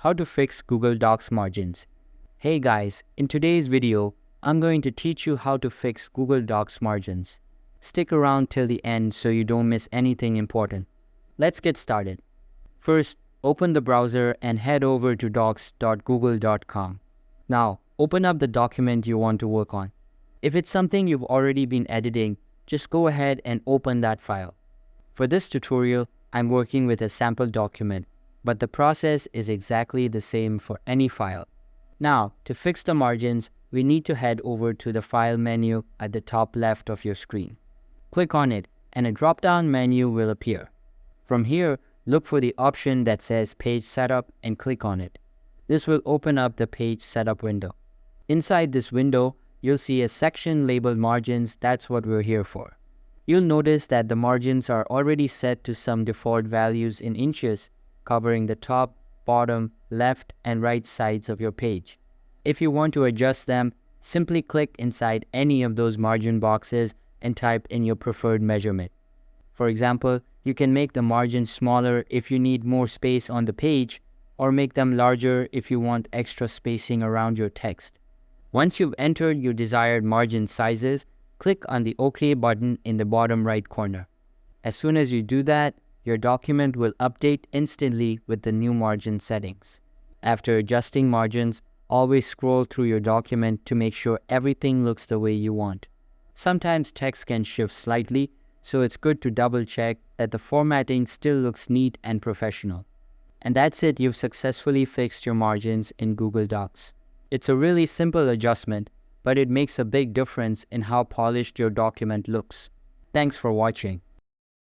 how to fix Google Docs margins. Hey guys, in today's video, I'm going to teach you how to fix Google Docs margins. Stick around till the end so you don't miss anything important. Let's get started. First, open the browser and head over to docs.google.com. Now, open up the document you want to work on. If it's something you've already been editing, just go ahead and open that file. For this tutorial, I'm working with a sample document, but the process is exactly the same for any file. Now, to fix the margins, we need to head over to the File menu at the top left of your screen. Click on it, and a drop-down menu will appear. From here, look for the option that says Page Setup and click on it. This will open up the Page Setup window. Inside this window, you'll see a section labeled Margins. That's what we're here for. You'll notice that the margins are already set to some default values in inches, covering the top, bottom, left, and right sides of your page. If you want to adjust them, simply click inside any of those margin boxes and type in your preferred measurement. For example, you can make the margins smaller if you need more space on the page, or make them larger if you want extra spacing around your text. Once you've entered your desired margin sizes, click on the OK button in the bottom right corner. As soon as you do that, your document will update instantly with the new margin settings. After adjusting margins, always scroll through your document to make sure everything looks the way you want. Sometimes text can shift slightly, so it's good to double check that the formatting still looks neat and professional. And that's it, you've successfully fixed your margins in Google Docs. It's a really simple adjustment, but it makes a big difference in how polished your document looks. Thanks for watching.